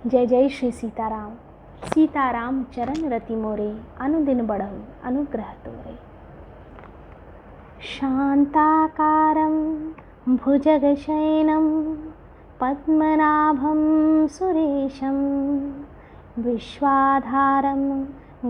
जय जय श्री सीताराम। सीताराम चरण रति मोरे, अनुदिन बढ़हु अनुग्रह तोरे। शांताकारं भुजगशयनं पद्मनाभं सुरेशं, विश्वाधारं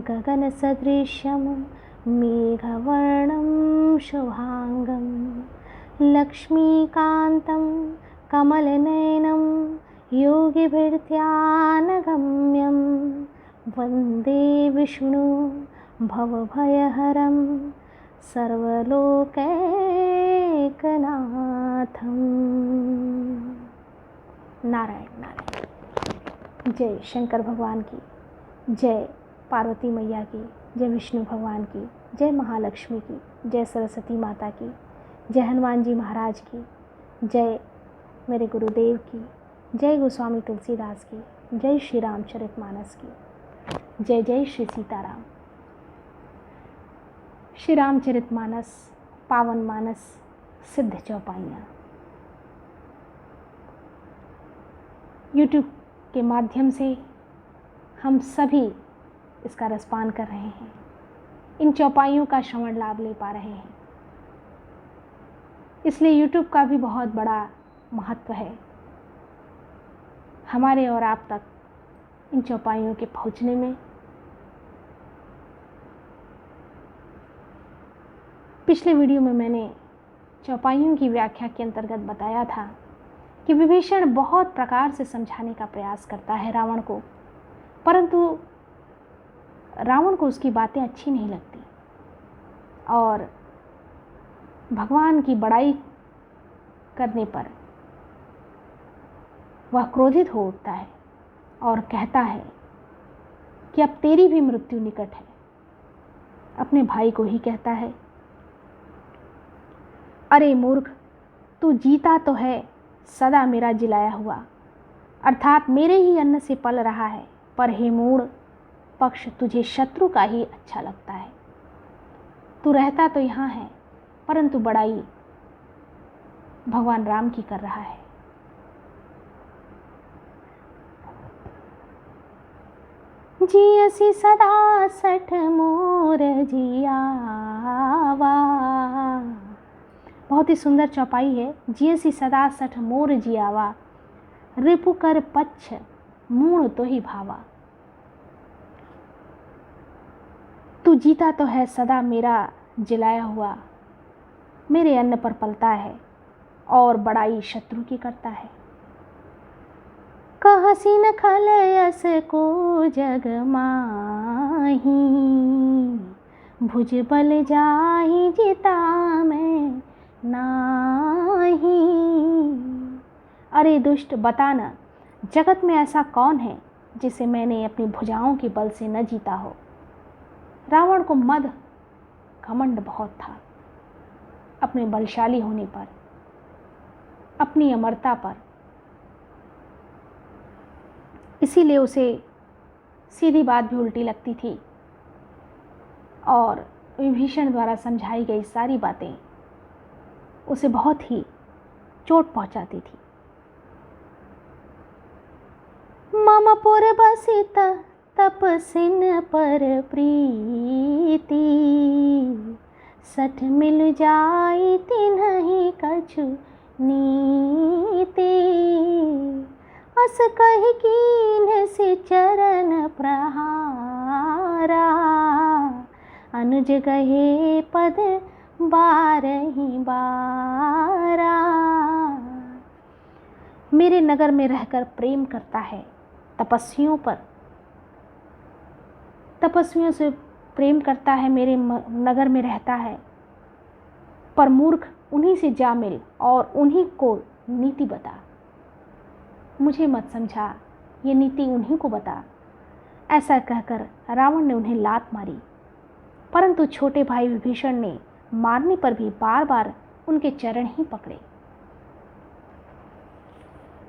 गगनसदृशं मेघवर्णं शुभांगं, लक्ष्मीकान्तं कमलनयनं योगिभिर्ध्यानगम्यं, वन्दे विष्णु भवभयहरं सर्वलोकैकनाथं। नारायण नारायण। जय शंकर भगवान की, जय पार्वती मैया की, जय विष्णु भगवान की, जय महालक्ष्मी की, जय सरस्वती माता की, जय हनुमान जी महाराज की, जय मेरे गुरुदेव की, जय गोस्वामी तुलसीदास की, जय श्री रामचरितमानस की, जय जय श्री सीताराम। श्री रामचरितमानस पावन मानस सिद्ध चौपाइयाँ यूट्यूब के माध्यम से हम सभी इसका रसपान कर रहे हैं, इन चौपाइयों का श्रवण लाभ ले पा रहे हैं। इसलिए यूट्यूब का भी बहुत बड़ा महत्व है हमारे और आप तक इन चौपाइयों के पहुंचने में। पिछले वीडियो में मैंने चौपाइयों की व्याख्या के अंतर्गत बताया था कि विभीषण बहुत प्रकार से समझाने का प्रयास करता है रावण को, परंतु रावण को उसकी बातें अच्छी नहीं लगती और भगवान की बड़ाई करने पर वह क्रोधित हो उठता है और कहता है कि अब तेरी भी मृत्यु निकट है। अपने भाई को ही कहता है, अरे मूर्ख, तू जीता तो है सदा मेरा जिलाया हुआ, अर्थात मेरे ही अन्न से पल रहा है, पर हे मूढ़ पक्ष तुझे शत्रु का ही अच्छा लगता है। तू रहता तो यहाँ है, परंतु बड़ाई भगवान राम की कर रहा है। जियसी सदा सठ मोर जियावा, बहुत ही सुंदर चौपाई है। जियसी सदा सठ मोर जियावा, रिपु कर पच्छ मूढ़ तो ही भावा। तू जीता तो है सदा मेरा जिलाया हुआ, मेरे अन्न पर पलता है और बड़ाई शत्रु की करता है। कहसी न खलयस को जग माही, भुज बल जाहि जिता मैं नाही। अरे दुष्ट, बताना जगत में ऐसा कौन है जिसे मैंने अपनी भुजाओं के बल से न जीता हो। रावण को मद घमंड बहुत था अपने बलशाली होने पर, अपनी अमरता पर। इसीलिए उसे सीधी बात भी उल्टी लगती थी और विभीषण द्वारा समझाई गई सारी बातें उसे बहुत ही चोट पहुंचाती थी। मम पुर बसित तपसिन पर प्रीति, सठ मिल जाई तिन्हि कछु नीति। अस कहि कीन्ह से चरण प्रहारा, अनुज गहे पद बारहि बारा। मेरे नगर में रहकर प्रेम करता है तपस्वियों पर, तपस्वियों से प्रेम करता है, मेरे नगर में रहता है, पर मूर्ख उन्हीं से जा मिल और उन्हीं को नीति बता। मुझे मत समझा, ये नीति उन्हीं को बता। ऐसा कहकर रावण ने उन्हें लात मारी, परंतु छोटे भाई विभीषण ने मारने पर भी बार बार उनके चरण ही पकड़े।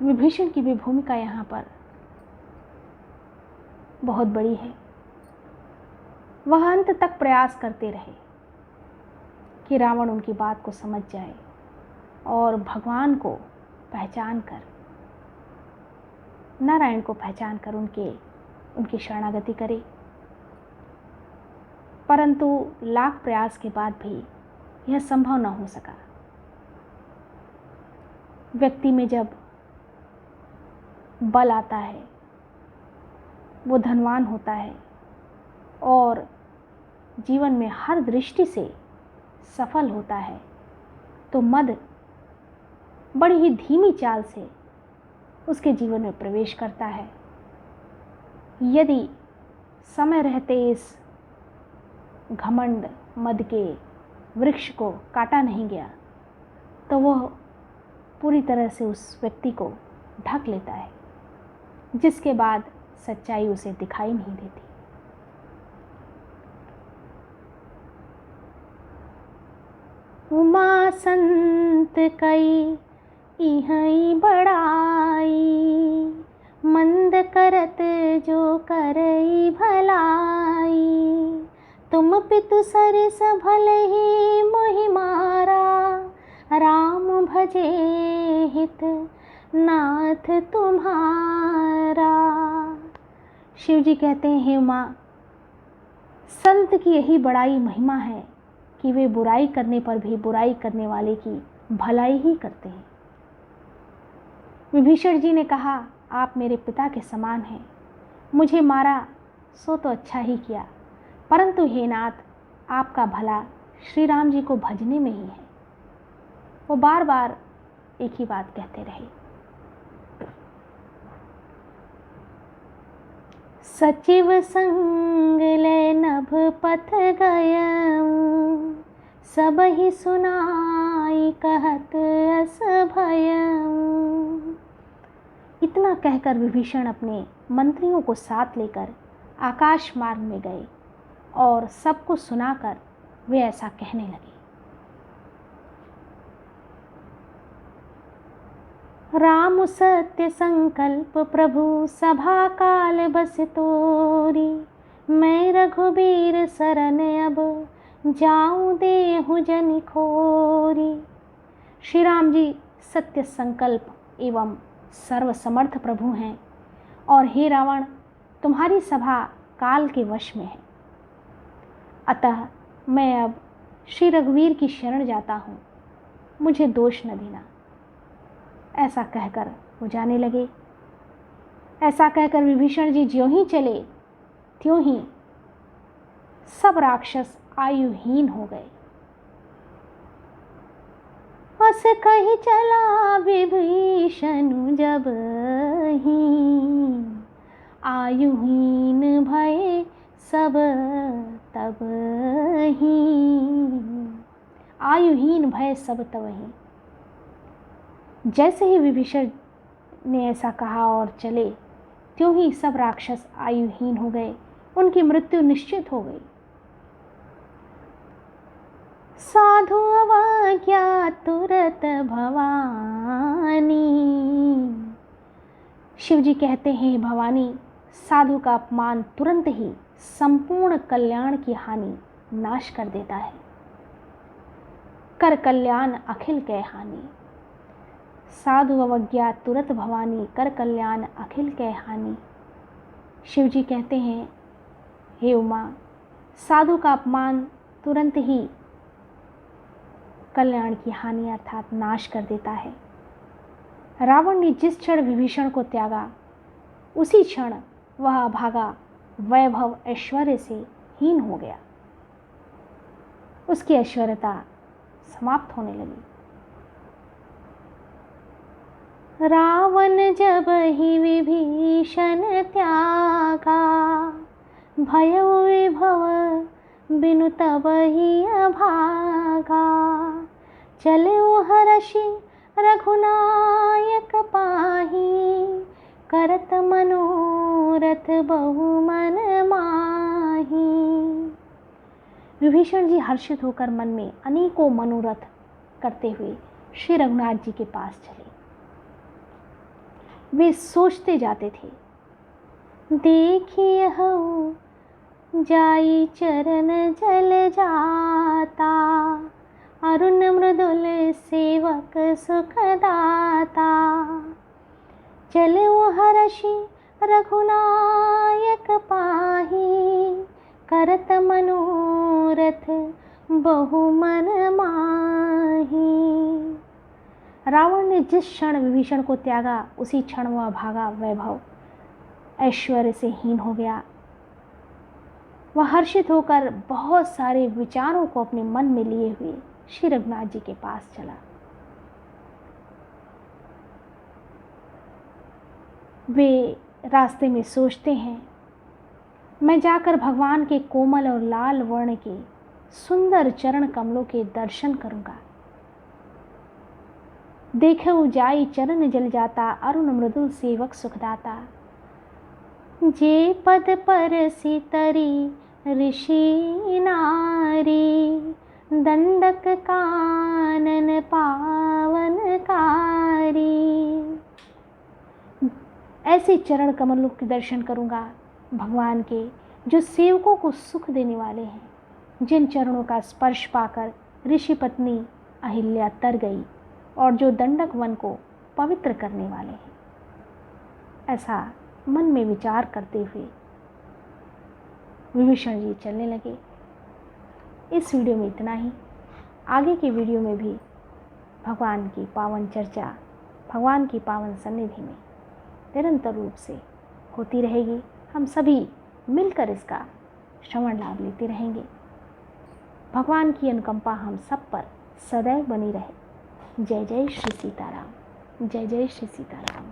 विभीषण की भी भूमिका यहाँ पर बहुत बड़ी है। वह अंत तक प्रयास करते रहे कि रावण उनकी बात को समझ जाए और भगवान को पहचान कर नारायण को पहचान कर उनकी शरणागति करे। परंतु लाख प्रयास के बाद भी यह संभव न हो सका। व्यक्ति में जब बल आता है, वो धनवान होता है और जीवन में हर दृष्टि से सफल होता है, तो मद बड़ी ही धीमी चाल से उसके जीवन में प्रवेश करता है। यदि समय रहते इस घमंड मद के वृक्ष को काटा नहीं गया, तो वह पूरी तरह से उस व्यक्ति को ढक लेता है, जिसके बाद सच्चाई उसे दिखाई नहीं देती। उमा संत कई इहई बड़ाई, मंद करत जो करई भलाई। तुम पितु सरिस भले ही मोहि मारा, राम भजे हित नाथ तुम्हारा। शिव जी कहते हैं, हे उमा, संत की यही बड़ाई महिमा है कि वे बुराई करने पर भी बुराई करने वाले की भलाई ही करते हैं। विभीषण जी ने कहा, आप मेरे पिता के समान हैं, मुझे मारा सो तो अच्छा ही किया, परंतु हे नाथ, आपका भला श्री राम जी को भजने में ही है। वो बार बार एक ही बात कहते रहे। सचिव संग ले नभ पथ गयऊँ, सब ही सुनाई कहत अस भयऊँ। इतना कहकर विभीषण अपने मंत्रियों को साथ लेकर आकाश मार्ग में गए और सबको सुनाकर वे ऐसा कहने लगे। राम सत्य संकल्प प्रभु सभा काल बस तोरी, मैं रघुबीर शरण अब जाऊं देहु जनि खोरी। श्री राम जी सत्य संकल्प एवं सर्वसमर्थ प्रभु हैं, और हे रावण, तुम्हारी सभा काल के वश में है, अतः मैं अब श्री रघुवीर की शरण जाता हूँ, मुझे दोष न देना। ऐसा कहकर वो जाने लगे। ऐसा कहकर विभीषण जी ज्यों ही चले त्यों ही सब राक्षस आयुहीन हो गए। अस कही चला विभीषण जब ही, आयुहीन भये सब तब ही। आयुहीन भय सब तब ही। जैसे ही विभीषण ने ऐसा कहा और चले, त्यों ही सब राक्षस आयुहीन हो गए, उनकी मृत्यु निश्चित हो गई। साधु अवज्ञा तुरत भवानी। शिव जी कहते हैं, भवानी, साधु का अपमान तुरंत ही संपूर्ण कल्याण की हानि नाश कर देता है। कर कल्याण अखिल कै हानि। साधु अवज्ञा तुरत भवानी, कर कल्याण अखिल कै हानि। शिव जी कहते हैं, हे उमा, साधु का अपमान तुरंत ही कल्याण की हानि अर्थात नाश कर देता है। रावण ने जिस क्षण विभीषण को त्यागा, उसी क्षण वह अभागा वैभव ऐश्वर्य से हीन हो गया। उसकी ऐश्वर्यता समाप्त होने लगी। रावण जब ही विभीषण त्यागा, भयउ विभव बिनु तब ही अभागा। चले हर्षि रघुनायक पाही, करत मनोरथ बहु मन माही। विभीषण जी हर्षित होकर मन में अनेकों मनोरथ करते हुए श्री रघुनाथ जी के पास चले। वे सोचते जाते थे, देखिए हो जाई चरण जल जाता, अरुण मृदुल सेवक सुखदाता। चलो हर्षि रघुनायक पाहि, करत मनोरथ बहु मन माही। रावण ने जिस क्षण विभीषण को त्यागा उसी क्षण वह भागा वैभव ऐश्वर्य से हीन हो गया। वह हर्षित होकर बहुत सारे विचारों को अपने मन में लिए हुए श्री रघुनाथ जी के पास चला। वे रास्ते में सोचते हैं, मैं जाकर भगवान के कोमल और लाल वर्ण के सुंदर चरण कमलों के दर्शन करूंगा। देखो जाई चरण जल जाता, अरुण मृदुल सेवक सुखदाता। जे पद पर सितरी ऋषि नारी, दंडक कानन पावनकारी। ऐसे चरण कमलों के दर्शन करूंगा भगवान के, जो सेवकों को सुख देने वाले हैं, जिन चरणों का स्पर्श पाकर ऋषि पत्नी अहिल्या तर गई और जो दंडक वन को पवित्र करने वाले हैं। ऐसा मन में विचार करते हुए विभीषण जी चलने लगे। इस वीडियो में इतना ही। आगे के वीडियो में भी भगवान की पावन चर्चा, भगवान की पावन सन्निधि में निरंतर रूप से होती रहेगी। हम सभी मिलकर इसका श्रवण लाभ लेते रहेंगे। भगवान की अनुकंपा हम सब पर सदैव बनी रहे। जय जय श्री सीताराम। जय जय श्री सीताराम।